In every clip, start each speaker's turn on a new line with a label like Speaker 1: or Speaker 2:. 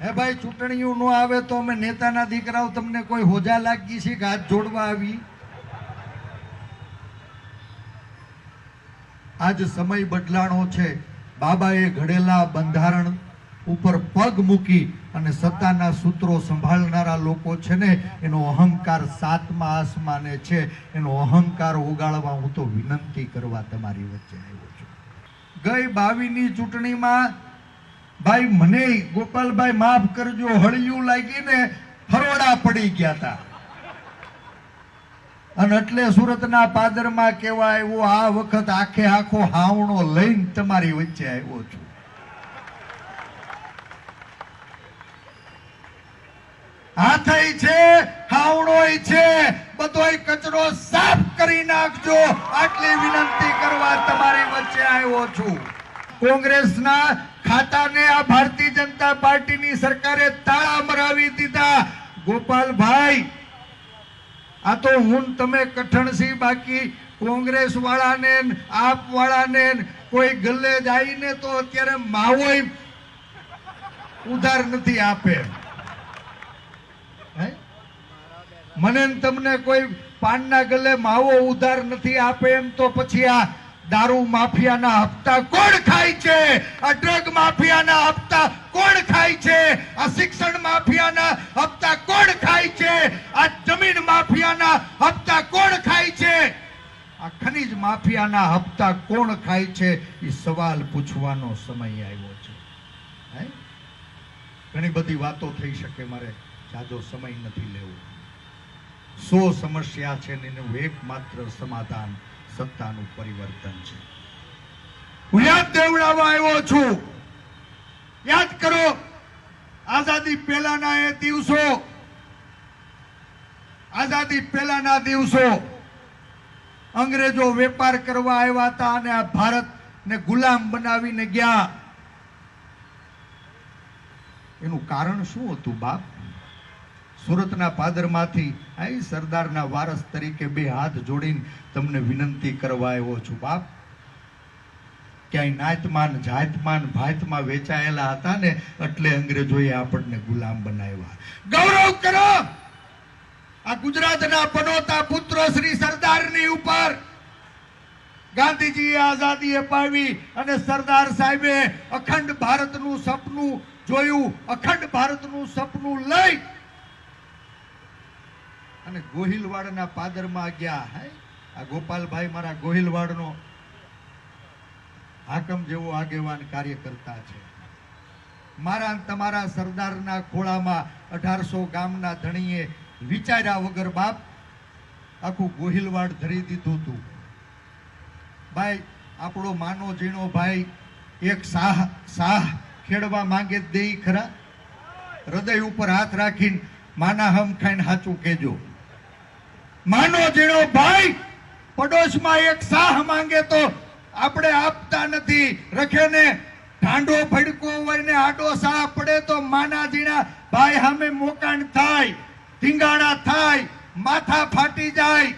Speaker 1: હે ભાઈ, ચૂંટણીઓ ન આવે તો અમે નેતાના દીકરાઓ તમને કોઈ હોજા લાગી છે કે હાથ જોડવા આવી? આજ સમય બદલાણો છે. બાબાએ ઘડેલા બંધારણ ઉપર પગ મૂકી અને સત્તાના સૂત્રો સંભાળનારા લોકો છે ને, એનો અહંકાર સાતમા આસમાને છે. એનો અહંકાર ઓગાળવા હું તો વિનંતી કરવા તમારી વચ્ચે આવ્યો છું. ગઈ 22ની ચૂંટણીમાં ભાઈ મને ગોપાલભાઈ માફ કરજો, હળિયું લાગીને ફરોડા પડી ગયા હતા. અને એટલે સુરતના પાદરમાં કેવા આવ્યો, આ વખત આખે આખો હાવણો લઈને તમારી વચ્ચે આવ્યો છું. હાથઈ છે, હાવણોય છે, બધોય કચરો સાફ કરી નાખજો, આટલી વિનંતી કરવા તમારી વચ્ચે આવ્યો છું. કોંગ્રેસના ખાતાને આ ભારતીય જનતા પાર્ટીની સરકારે તાળા મરાવી દીધા. ગોપાલભાઈ, આ તો હું તમે કઠણસી, બાકી કોંગ્રેસ વાળાને આપ વાળાને કોઈ ગલ્લે જઈને તો અત્યારે માવોય ઉધાર નથી આપે. મને તમને કોઈ પાનના ગલ્લે માવો ઉધાર નથી આપે એમ તો પછી આ દારૂ માફિયાના હપ્તા કોણ ખાય છે? આ ડ્રગ માફિયાના હપ્તા કોણ ખાય છે? આ શિક્ષણ માફિયાના હપ્તા કોણ ખાય છે? આ જમીન માફિયાના હપ્તા કોણ ખાય છે? આ ખનીજ માફિયાના હપ્તા કોણ ખાય છે? એ સવાલ પૂછવાનો સમય આવ્યો છે. ઘણી બધી વાતો થઈ શકે, મારે જાજો સમય નથી લેવો. 100 સમસ્યા છે ને એનું એકમાત્ર સમાધાન સત્તાનું પરિવર્તન છે. હું યાદ દેવડાવવા આવ્યો છું. યાદ કરો, આઝાદી પહેલાના એ દિવસો, આઝાદી પહેલાના દિવસો અંગ્રેજો વેપાર કરવા આવ્યા હતા અને આ ભારતને ગુલામ બનાવીને ગયા. એનું કારણ શું હતું બાપ? સુરતના પાદરમાંથી આ સરદારના વારસ તરીકે 2 હાથ જોડીને તમને વિનંતી કરવા આવ્યો છું બાપ. ક્યાંય નાતમાન જાતમાન ભાતમાં વેચાયેલા હતા ને, એટલે અંગ્રેજોએ આપણને ગુલામ બનાવ્યા. ગૌરવ કરો આ ગુજરાતના પનોતા પુત્રો શ્રી સરદારની ઉપર. ગાંધીજીએ આઝાદી અપાવી અને સરદાર સાહેબે અખંડ ભારતનું સપનું જોયું. અખંડ ભારતનું સપનું લઈ અને ગોહિલવાડના પાદરમાં ગયા. આ ગોપાલભાઈ મારા ગોહિલવાડનો હાકમ જેવો આગેવાન કાર્ય કરતા છે. મારા તમારા સરદારના ખોળામાં 1800 ગામના ધણીએ વિચાર્યા વગર બાપ આખું ગોહિલવાડ ધરી દીધું હતું. ભાઈ, આપણો માનો જીણો ભાઈ એક સાહ ખેડવા માંગે દે ખરા? હૃદય ઉપર હાથ રાખીને માના હમ ખાઈને સાચું કેજો. માનો જીણો ભાઈ પડોશમાં એક સાહ માંગે તો આપણે આપતા નથી. રખેને ઢાંડો ફડકો હોય ને આડો સાહ પડે તો માના જીણા ભાઈ સામે મોકાણ થાય, ધીંગાણા થાય, માથા ફાટી જાય.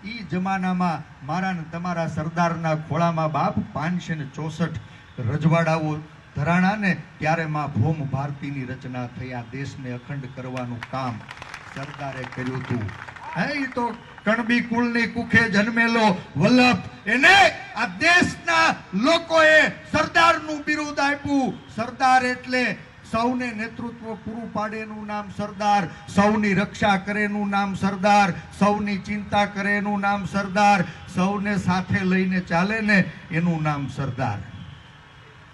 Speaker 1: ઈ જમાનામાં મારા ને તમારા સરદારના ખોળામાં બાપ 564 રજવાડાઓ ધરાણા ને ત્યારે માં ભૌમ ભારતીની રચના થઈ. આ દેશને અખંડ કરવાનું કામ સરદારે કર્યું હતું. એ તો કણબી કુળની કુખે જન્મેલો વલ્લભ, એને આ દેશના લોકોએ સરદારનું બિરુદ આપ્યું. સરદાર એટલે સૌને નેતૃત્વ પૂરું પાડેનું નામ સરદાર, સૌની રક્ષા કરેનું નામ સરદાર, સૌની ચિંતા કરેનું નામ સરદાર, સૌને સાથે લઈને ચાલે ને એનું નામ સરદાર.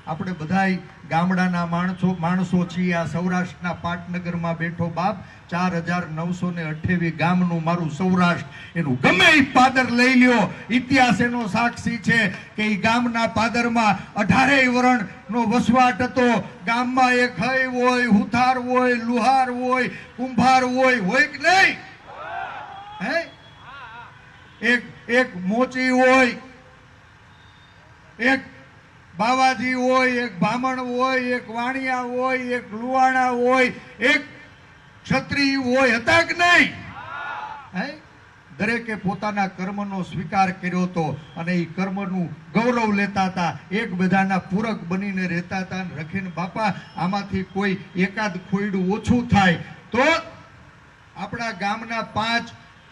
Speaker 1: આપણે બધાય ગામડાના માણસો છીએ. આ સૌરાષ્ટ્રના પાટનગરમાં બેઠો બાપ 4928 ગામનું મારું સૌરાષ્ટ્ર. એનું ગમે એ પાદર લઈ લ્યો, ઇતિહાસ એનો સાક્ષી છે કે એ ગામના પાદરમાં 18 વર્ણનો વસવાટ હતો. ગામમાં એક હઈ હોય, હુથાર હોય, લુહાર હોય, કુંભાર હોય કે નહીં? એક મોચી હોય, એક બાવાજી હોય, એક બ્રાહ્મણ હોય, એક વાણિયા હોય, એક લુવાણા હોય, એક ક્ષત્રિય હોય. હતા કે નહીં? દરેકે પોતાના કર્મનો સ્વીકાર કર્યો હતો અને એ કર્મનું ગૌરવ લેતા હતા, એકબીજાના પૂરક બનીને રહેતા હતા. રખીન બાપા આમાંથી કોઈ એકાદ ખોયડું ઓછું થાય તો આપણા ગામના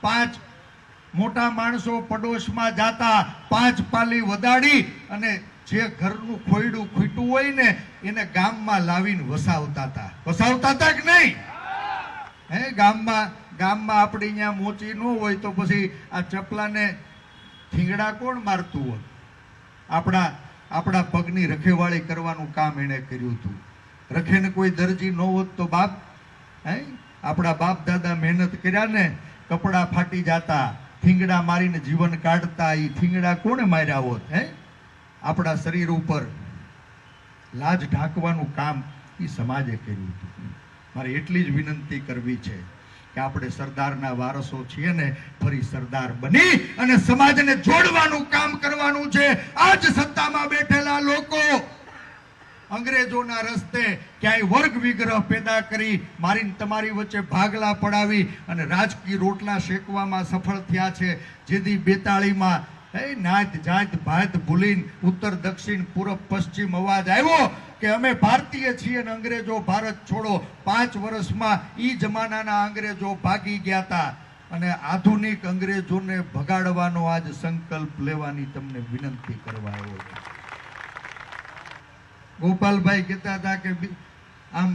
Speaker 1: પાંચ મોટા માણસો પડોશમાં જાતા, 5 પાલી વદાડી અને જે ઘરનું ખોયડું ખૂટ્યું હોય ને એને ગામમાં લાવીને વસાવતા હતા કે નહીં? હે, ગામમાં આપણે અહીંયા મોચી ન હોય તો પછી આ ચપલાને થીંગડા કોણ મારતું હોય? આપણા પગની રખેવાળી કરવાનું કામ એને કર્યું હતું. રખેને કોઈ દરજી ન હોત તો બાપ, હે, આપણા બાપ દાદા મહેનત કર્યા ને, કપડા ફાટી જાતા, થીંગડા મારીને જીવન કાઢતા. એ થીંગડા કોણે માર્યા હોત? હે, આપણા શરીર ઉપર લાજ ઢાંકવાનું કામ એ સમાજે કર્યું હતું. મારે એટલી જ વિનંતી કરવી છે કે આપણે સરદારના વારસો છીએ ને, ફરી સરદાર બની અને સમાજને જોડવાનું કામ કરવાનું છે. આજ સત્તામાં બેઠેલા લોકો અંગ્રેજોના રસ્તે ક્યાંય વર્ગ વિગ્રહ પેદા કરી મારીને તમારી વચ્ચે ભાગલા પડાવી અને રાજકીય રોટલા શેકવામાં સફળ થયા છે. જેથી 42માં નાત જાત ભાત ભૂલીને ઉત્તર દક્ષિણ પૂર્વ પશ્ચિમ અવાજ આવ્યો કે અમે ભારતીય છીએ અને અંગ્રેજો ભારત છોડો. 5 વર્ષમાં ઈ જમાનાના અંગ્રેજો ભાગી ગયા હતા અને આધુનિક અંગ્રેજોને ભગાડવાનો આજ સંકલ્પ લેવાની તમને વિનંતી કરવા આવ્યો છે. ગોપાલભાઈ કહેતા હતા કે આમ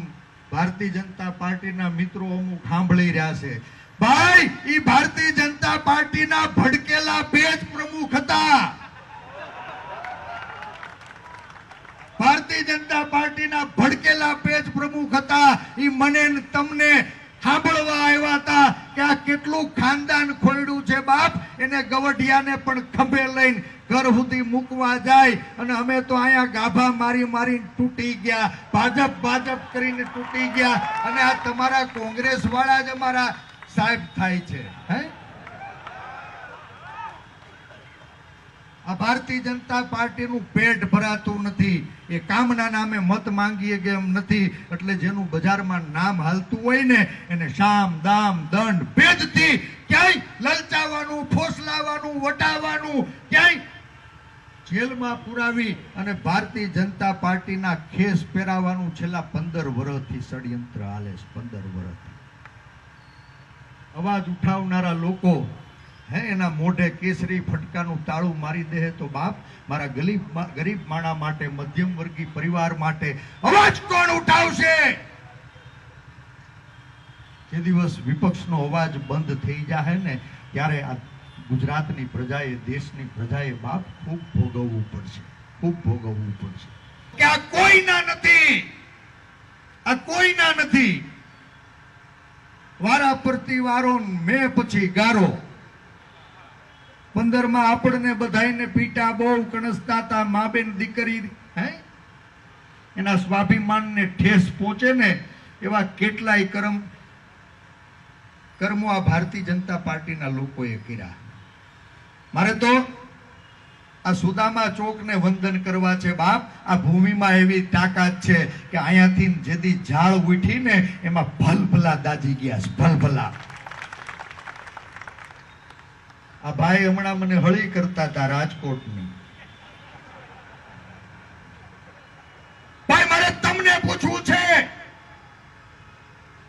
Speaker 1: ભારતીય જનતા પાર્ટીના મિત્રો અમુક સાંભળી રહ્યા છે. ભાઈ, ઈ ભારતીય જનતા પાર્ટીના ભડકેલા પેજ પ્રમુખ હતા. ભારતીય જનતા પાર્ટીના ભડકેલા પેજ પ્રમુખ હતા. ઈ મને ને તમને સાંભળવા આવ્યા હતા કે આ કેટલું ખાનદાન ખોયડું છે બાપ, એને ગવઢિયાને પણ ખંભે લઈને ઘર સુધી મૂકવા જાય અને અમે તો અહીંયા ગાભા મારીને તૂટી ગયા, ભાજપ કરીને તૂટી ગયા અને આ તમારા કોંગ્રેસ વાળા જ અમારા સાહેબ થાય છે. હે, આ ભારતીય જનતા પાર્ટીનું પેટ ભરાતું નથી. એ કામના નામે મત માંગીએ કે એમ નથી. એટલે જેનું બજારમાં નામ હાલતું હોય ને એને શામ દામ દંડ ભેદથી ક્યાંય લલચાવવાનું, ફોસલાવાનું, વટાવવાનું, ક્યાંય જેલમાં પુરાવી અને ભારતીય જનતા પાર્ટીના ખેસ પહેરાવાનું છેલ્લા 15 વર્ષથી ષડયંત્ર હાલે છે. 15 વર્ષથી અવાજ ઉઠાવનારા લોકો એના મોઢે કેસરી ફટકાનું તાળું મારી દે તો બાપ, મારા ગરીબ માણા માટે, મધ્યમ વર્ગી પરિવાર માટે અવાજ કોણ ઉઠાવશે? જે દિવસ વિપક્ષનો અવાજ બંધ થઈ જાય ને ત્યારે આ ગુજરાતની પ્રજાએ, દેશની પ્રજાએ બાપ ખૂબ ભોગવવું પડશે, ખૂબ ભોગવવું પડશે. કે આ કોઈના નથી, આ કોઈના નથી. વારા પરથી વારો, મેં પછી ગારો. 15માં આપણને બધાઈને પીટા બહુ કણસતા હતા. મા બેન દીકરી એના સ્વાભિમાનને ઠેસ પહોંચે ને એવા કેટલાય કર્મો આ ભારતીય જનતા પાર્ટીના લોકોએ કર્યા. મારે તો આ સુદામા ચોકને વંદન કરવા છે બાપ. આ ભૂમિમાં એવી તાકાત છે કે અહીંયાથી જેથી ઝાડ ઉઠીને એમાં ભલભલા દાજી ગયા છે, ભલભલા. આ ભાઈ હમણાં મને હળી કરતા હતા રાજકોટની. ભાઈ, મારે તમને પૂછવું છે,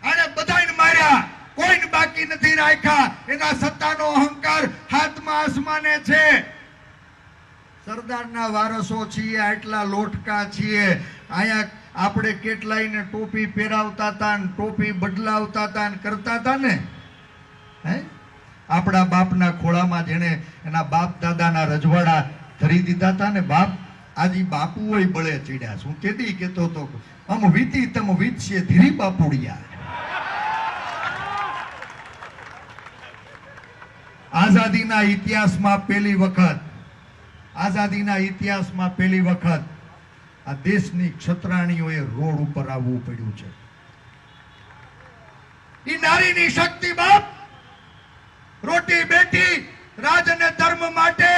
Speaker 1: આને બધાને માર્યા, કોઈને બાકી નથી રાખ્યા. એના સત્તાનો અહંકાર હાથમાં આસમાને છે. સરદારના વારસો છીએ, આટલા લોટકા છીએ. અહીંયા આપણે કેટલાયને ટોપી પહેરાવતા હતા, ટોપી બદલાવતા હતા, કરતા હતા ને. હે, આપણા બાપના ખોળામાં જેને એના બાપ દાદાના રજવાડા ધરી દીધા હતા ને બાપ, આજે બાપુ હોય બળે ચડ્યા. શું તેથી કેતો તો અમ વીતી તમ વીતશે ધીરી બાપુડિયા. આઝાદીના ઇતિહાસમાં પહેલી વખત આ દેશની ક્ષત્રાણીઓએ રોડ ઉપર આવવું પડ્યું છે. ઈ નારીની શક્તિ બાપ, રોટી બેટી રાજ અને ધર્મ માટે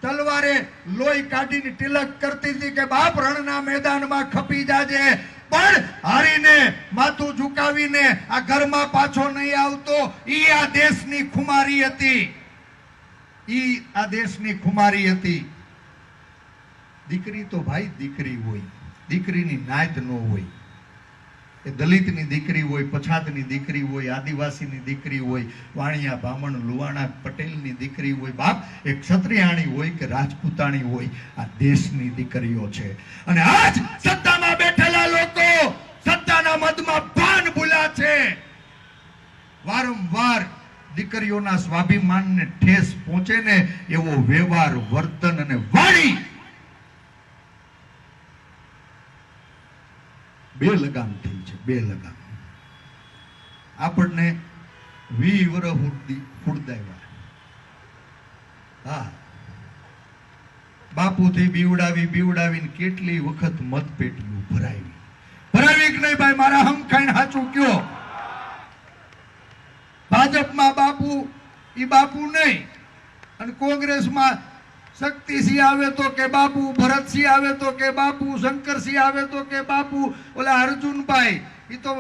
Speaker 1: તલવારે લોહી કાઢીને તિલક કરતી હતી કે બાપ રણના મેદાનમાં ખપી જાજે. પણ હારીને માથું ઝુકાવીને આ ઘરમાં પાછો નહીં આવતો. ઈ આ દેશની ખુમારી હતી. ઈ આ દેશની ખુમારી હતી. દીકરી તો ભાઈ દીકરી હોય, દીકરીની નાત ન હોય. એ દલિતની દીકરી હોય, પછાતની દીકરી હોય, આદિવાસીની દીકરી હોય, વાણિયા બ્રાહ્મણ લુવાણા પટેલની દીકરી હોય, બાપ એ ક્ષત્રિયાણી હોય કે રાજપૂતાણી હોય, આ દેશની દીકરીઓ છે. અને આજ સત્તામાં બેઠેલા લોકો સત્તાના મદમાં ભાન ભૂલ્યા છે. વારંવાર દીકરીઓના સ્વાભિમાનને ઠેસ પહોંચે ને એવો વ્યવહાર, વર્તન અને વાણી બે લગામ થઈ છે. બે લગામ આપણને 20 વર્ષ ફૂડદાવ્યા. હા, બાપુથી બીવડાવીને કેટલી વખત મતપેટીઓ ભરાવી કે નહીં ભાઈ? મારા હમ ખાઈને સાચું કયો. ભાજપમાં બાપુ ઈ બાપુ નહીં, અને કોંગ્રેસમાં શક્તિસિંહ આવે તો કે બાપુ, ભરતસિંહ આવે તો કે બાપુ, શંકરસિંહ આવે તો કે બાપુ, ઓલા અર્જુનભાઈ ઈ તો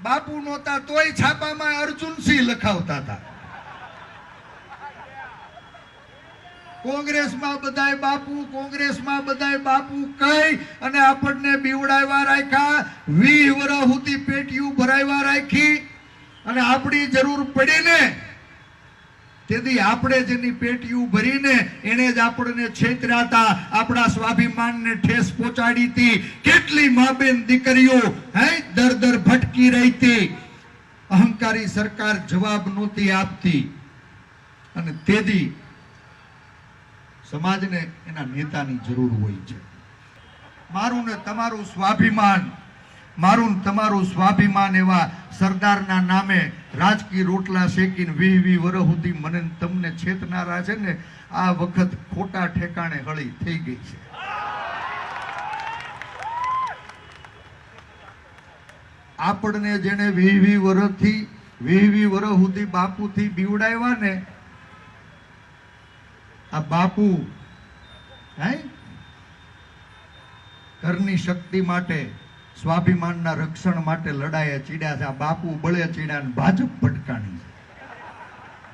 Speaker 1: બાપુ નહોતા તોય છાપામાં અર્જુનસિંહ લખાવતા હતા. કોંગ્રેસમાં બધાય બાપુ, કોંગ્રેસમાં બધાય બાપુ કહી અને આપણને બીવડાવ્યા રાખ્યા. 20 વર્ષ સુધી પેટીયું ભરાવ્યા રાખી. અને આપણી જરૂર પડીને તેથી આપણે જેની પેટીયું ભરીને એને જ આપણને છેતર્યા હતા, આપણા સ્વાભિમાનને ઠેસ પહોંચાડી હતી. કેટલી માબેન દીકરીઓ દર ભટકી રહી હતી. અહંકારી સરકાર જવાબ નહોતી આપતી. અને તેથી સમાજને એના નેતાની જરૂર હોય છે. મારું ને તમારું સ્વાભિમાન, મારું તમારું સ્વાભિમાન એવા સરદારના નામે રાજકીય રોટલા શેકીને 20 વર્ષ સુધી મને તમને છેતનારા છે ને, આ વખત ખોટા ઠેકાણે હળી થઈ ગઈ છે. આપણને જેને 20 વર્ષ સુધી બાપુથી બીવડાવ્યા ને, આ બાપુ ઘરની શક્તિ માટે, સ્વાભિમાનના રક્ષણ માટે લડાયા ચીડ્યા છે. આ બાપુ બળે ચીડ્યા ને ભાજપ ભટકાણી છે.